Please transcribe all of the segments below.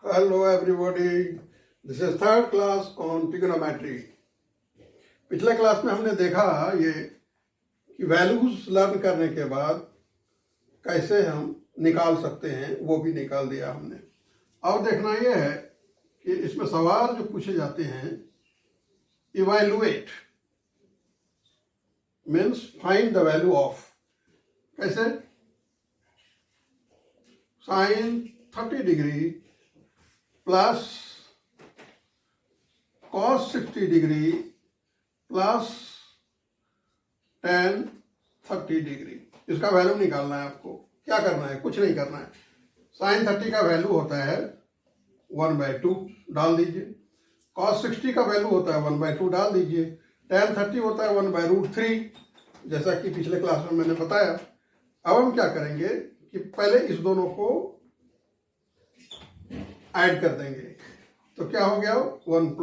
Hello everybody, this is third class on trigonometry. पिछले class में हमने देखा ये कि वैल्यूज लर्न करने के बाद कैसे हम निकाल सकते हैं, वो भी निकाल दिया हमने। अब देखना ये है कि इसमें सवाल जो पूछे जाते हैं, evaluate means find the value of, कैसे sine 30 degree plus cos 60 degree plus tan 30 degree, इसका वैल्यू निकालना है। आपको क्या करना है? कुछ नहीं करना है। sin 30 का वैल्यू होता है 1/2, डाल दीजिए। cos 60 का वैल्यू होता है 1/2, डाल दीजिए। tan 30 होता है 1/√3, जैसा कि पिछले क्लास में मैंने बताया। अब हम क्या करेंगे कि पहले इस दोनों को ऐड कर देंगे, तो क्या हो गया 1 +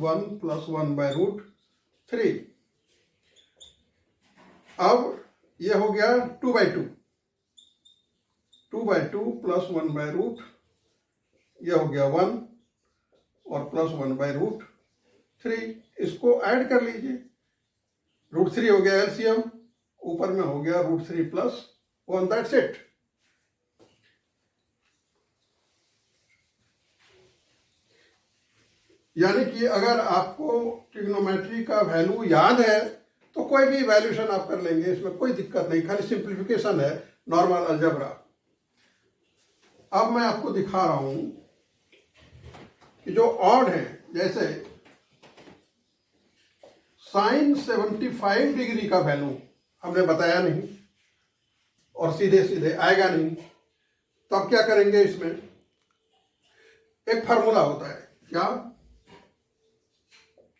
1 + 1/√3। अब ये हो गया 2/2, 2/2 + 1/√, ये हो गया 1 और प्लस 1/√3। इसको ऐड कर लीजिए। √3 हो गया एलसीएम, ऊपर में हो गया √3 + 1, दैट्स इट। यानी कि अगर आपको ट्रिग्नोमेट्री का वैल्यू याद है तो कोई भी वैल्यूएशन आप कर लेंगे, इसमें कोई दिक्कत नहीं, खाली सिंप्लीफिकेशन है, नॉर्मल अलजेब्रा। अब मैं आपको दिखा रहा हूं कि जो ऑड है, जैसे साइन 75 डिग्री का वैल्यू हमने बताया नहीं और सीधे सीधे आएगा नहीं, तो अब क्या करेंगे? इसमें एक फार्मूला होता है, क्या?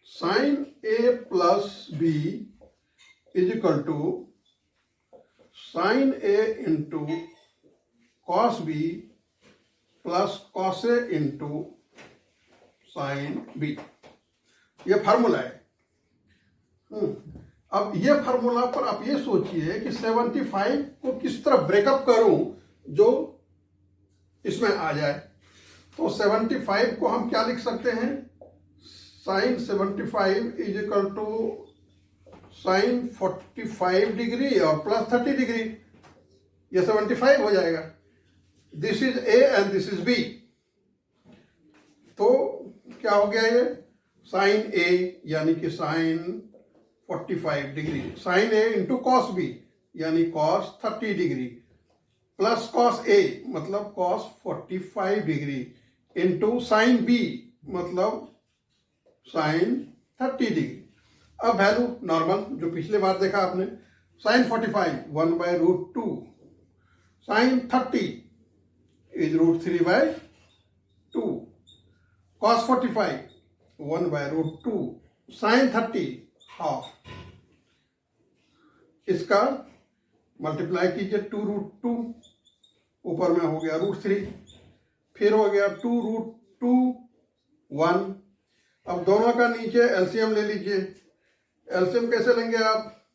Sine a + b = sine a × cos b + cos a × sine b, ये फार्मूला है। अब ये फार्मूला पर आप ये सोचिए कि 75 को किस तरह ब्रेकअप करूं जो इसमें आ जाए। तो 75 को हम क्या लिख सकते हैं? साइन 75 = साइन 45 डिग्री और प्लस 30 डिग्री, ये 75 हो जाएगा। This is A and this is B, तो क्या हो गया ये? साइन ए यानी कि sine 45 degree, sine A × cos b यानी cos 30 degree, plus cos a मतलब cos 45 degree, into sine b मतलब साइन 30 डिग्री। अब वैल्यू नॉर्मल जो पिछले बार देखा आपने, sine 45 1/√2, sine 30 is √3/2, cos 45 1/√2, sine 30 half. इसका मल्टीप्लाई कीजिए 2√2, ऊपर में हो गया √3, फिर हो गया 2√2 1। अब दोनों का नीचे एलसीएम ले लीजिए। एलसीएम कैसे लेंगे आप?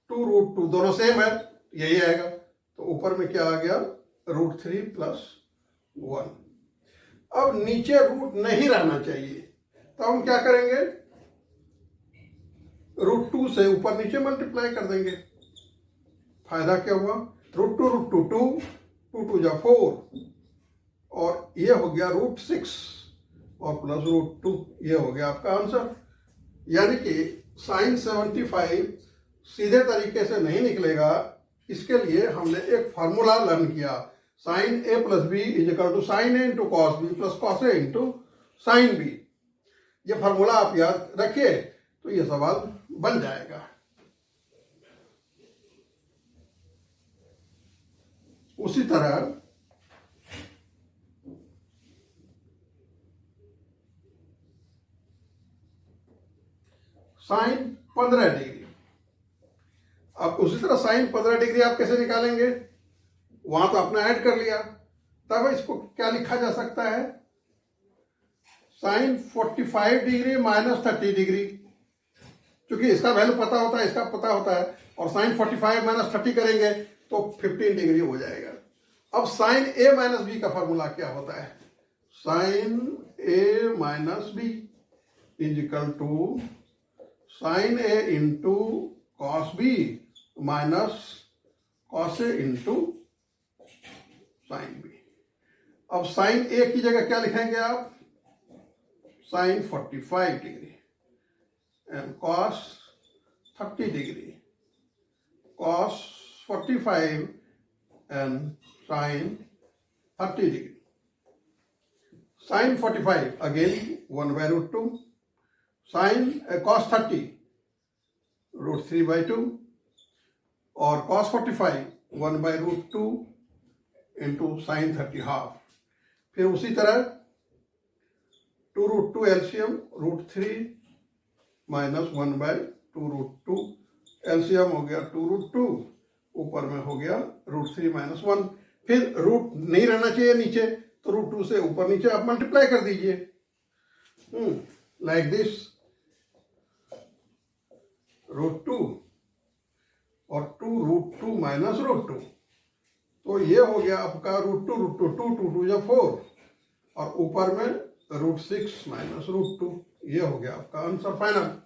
2√2, दोनों सेम है, यही आएगा। तो ऊपर में क्या आ गया? √3 + 1। अब नीचे रूट नहीं रहना चाहिए, तो हम क्या करेंगे? √2 से ऊपर नीचे मल्टीप्लाई कर देंगे। फायदा क्या हुआ? √2 √2 2, 2 2 जा 4, और ये हो गया √6 और प्लस √2, ये हो गया आपका आंसर। यानी कि साइन 75 सीधे तरीके से नहीं निकलेगा, इसके लिए हमने एक फार्मूला लर्न किया। Sine a + b = sine a × cos b + cos a × sine b। ये फार्मूला आप याद रखिए तो ये सवाल बन जाएगा। उसी तरह साइन 15 डिग्री, अब उसी तरह साइन 15 डिग्री आप कैसे निकालेंगे? वहां तो आपने ऐड कर लिया, तब इसको क्या लिखा जा सकता है? साइन 45 डिग्री - 30 डिग्री, क्योंकि इसका वैल्यू पता होता है, इसका पता होता है, और साइन 45 - 30 करेंगे तो 15 डिग्री हो जाएगा। अब साइन a - b का फॉर्मूला क्या होता है? Sine A minus B is equal to sine A into cos B minus cos A into sine B. अब साइन ए की जगह क्या लिखेंगे आप? Sine 45 degree and cos 30 degree, cos 45 and sine 30 degree. Sine 45 again 1/√2, sine cos 30 √3/2 और cos 45 1/√2 into sine 30 half. फिर उसी तरह 2√2 एलसीएम √3 माइनस 1/2√2 एलसीएम हो गया 2√2, ऊपर में हो गया √3 माइनस 1। फिर रूट नहीं रहना चाहिए नीचे, तो √2 से ऊपर नीचे आप मल्टीप्लाई कर दीजिए लाइक दिस, √2 और 2√2 माइनस √2, तो ये हो गया आपका √2 2 या 4 और ऊपर में √6 माइनस √2। ये हो गया आपका आंसर फाइनल।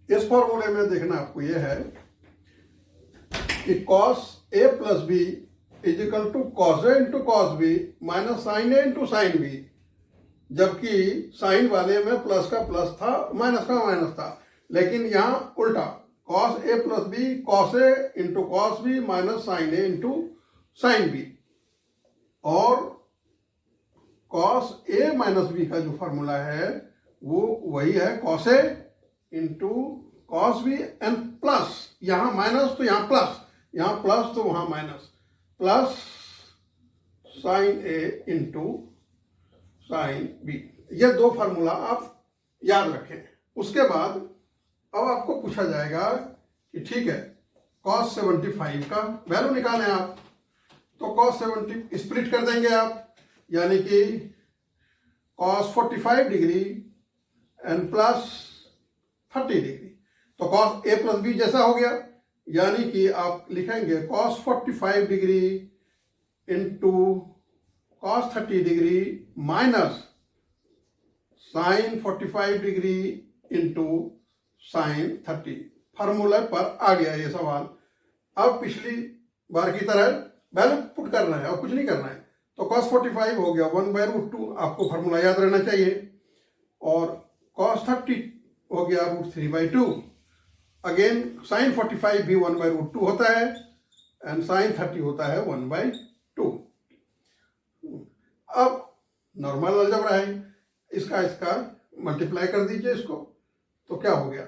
इस फॉर्मूले में देखना आपको यह है कि cos a plus B is equal to cos A into cos B minus sine A into sine B, जबकि साइन वाले में प्लस का प्लस था, माइनस का माइनस था, लेकिन यहां उल्टा cos a plus B cos A into cos B minus sine A into sine B, और cos a माइनस बी का जो फॉर्मूला है वो वही है cos a into cos B and plus, यहां माइनस तो यहां प्लस, यहां प्लस तो वहां minus, plus sine A into sine B. ये दो फार्मूला आप याद रखें। उसके बाद अब आपको पूछा जाएगा कि ठीक है cos 75 का वैल्यू निकालें आप, तो cos 70 स्प्लिट कर देंगे आप, यानी कि cos 45 degree and plus 30 degree, तो cos a प्लस बी जैसा हो गया, यानी कि आप लिखेंगे cos 45 degree into cos 30 degree minus sine 45 degree into sine 30। Formula पर आ गया ये सवाल। अब पिछली बार की तरह वैल्यू पुट करना है और कुछ नहीं करना है, तो cos 45 हो गया 1/√2, आपको फार्मूला याद रहना चाहिए, और cos 30 हो गया √3/2। अगेन साइन 45 भी 1/√2 होता है एंड साइन 30 होता है 1/2। अब नॉर्मल अलजेब्रा है, इसका मल्टीप्लाई कर दीजिए इसको, तो क्या हो गया,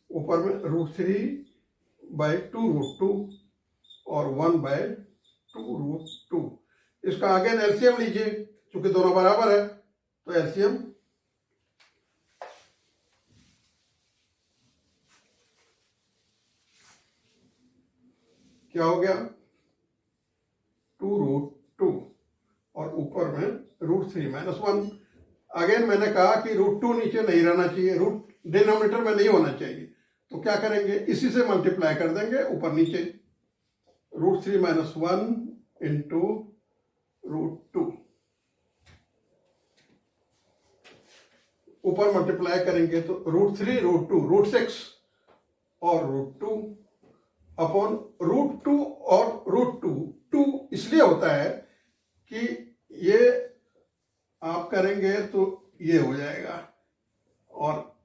ऊपर में √3/2√2 और 1/2√2। इसका अगेन एलसीएम लीजिए, क्योंकि दोनों बराबर है, तो एलसीएम क्या हो गया 2√2 और ऊपर में √3 माइनस 1। अगेन मैंने कहा कि √2 नीचे नहीं रहना चाहिए, रूट डिनोमिनेटर में नहीं होना चाहिए, तो क्या करेंगे, इसी से मल्टीप्लाई कर देंगे ऊपर नीचे, √3 माइनस 1 इंटू √2, ऊपर मल्टीप्लाई करेंगे तो √3 √2 √6 और √2 अपॉन √2 और √2। 2 इसलिए होता है कि ये आप करेंगे तो ये हो जाएगा, और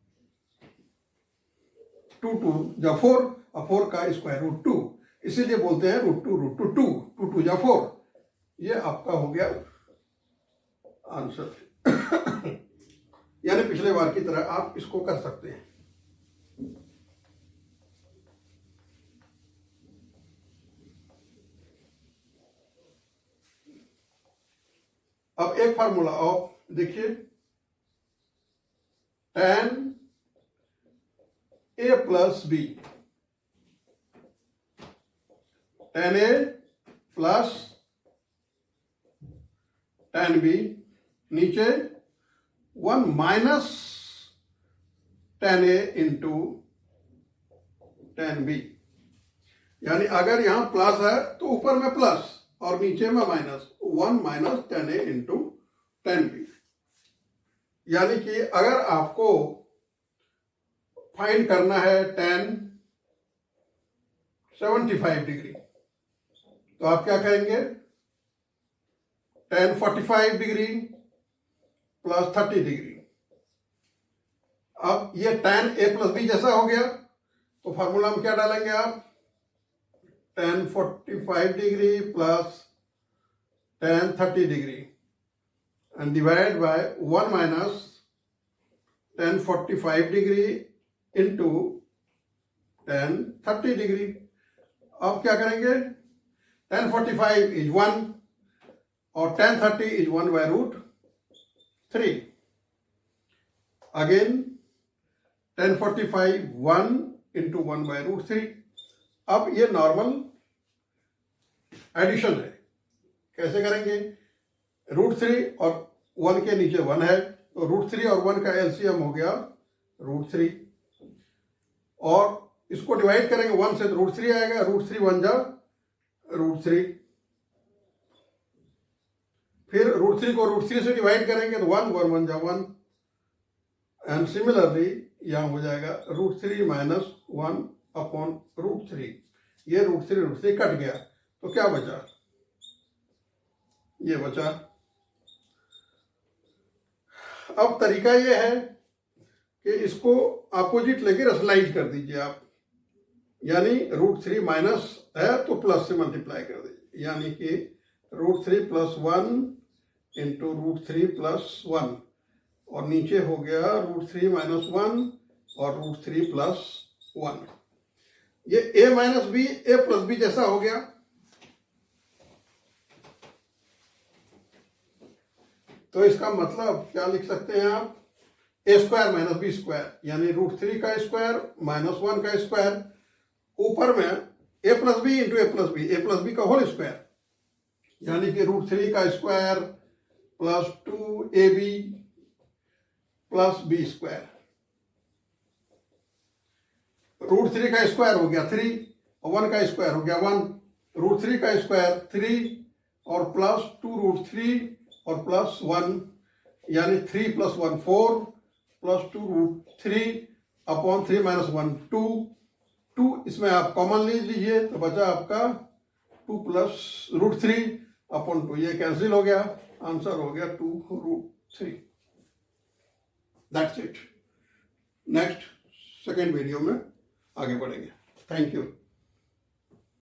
2 या 4 और 4 का स्क्वायर √2, इसीलिए बोलते हैं √2 2 या 4। ये आपका हो गया आंसर। यानी पिछले बार की तरह आप इसको कर सकते हैं। अब एक फार्मूला और देखिए, tan a plus B 10a plus 10b, नीचे 1 माइनस 10a इंटू 10b। यानी अगर यहां प्लस है तो ऊपर में प्लस और नीचे में minus, 1 minus 10a into 10b। यानी कि अगर आपको फाइंड करना है tan 75 डिग्री, तो आप क्या करेंगे, tan 45 डिग्री प्लस 30 डिग्री। अब ये tan a प्लस बी जैसा हो गया, तो फॉर्मूला में क्या डालेंगे आप, tan 45 degree plus tan 30 degree and divide by 1 minus tan 45 degree into tan 30 degree. अब क्या करेंगे, tan 45 इज 1 और tan 30 is 1 by root 3। Again tan 45 1 into 1 by root 3। अब ये नॉर्मल एडिशन है, कैसे करेंगे, रूट 3 और 1 के नीचे 1 है, तो रूट 3 और 1 का एलसीएम हो गया रूट 3, और इसको डिवाइड करेंगे 1 से तो रूट 3 आएगा, रूट 3 1 जा रूट 3, फिर रूट 3 को रूट 3 से डिवाइड करेंगे तो 1 1 जा 1, एंड सिमिलरली यहां हो जाएगा रूट 3 माइनस 1 अपॉन रूट 3। ये रूट 3 कट गया, तो क्या बचा, ये बचा। अब तरीका ये है कि इसको अपोजिट लेके रसलाइज कर दीजिए आप, यानी रूट 3 माइनस है तो प्लस से मल्टीप्लाई कर दीजिए, यानी कि root 3 plus 1 into root 3 plus 1, और नीचे हो गया रूट 3 माइनस 1 और रूट 3 प्लस 1। ये a minus B A plus B जैसा हो गया। तो इसका मतलब क्या लिख सकते हैं आप, A square minus B square, यानी रूट 3 का स्क्वायर माइनस 1 का स्क्वायर, ऊपर में A plus B into A plus B का होल स्क्वायर, यानी कि रूट 3 का square plus 2ab plus B square. Root 3 का स्क्वायर हो गया 3 और 1 का स्क्वायर हो गया 1, रूट 3 का स्क्वायर 3 और प्लस 2 रूट 3 और प्लस 1, यानी 3 plus 1 4 plus 2 root 3 upon 3 minus 1 2 इसमें आप कॉमन ले लीजिए, तो बचा आपका 2 प्लस रूट 3 अपॉन 2, ये कैंसिल हो गया, आंसर हो गया 2 root 3। That's it. Next second video में आगे बढ़ेंगे। Thank you.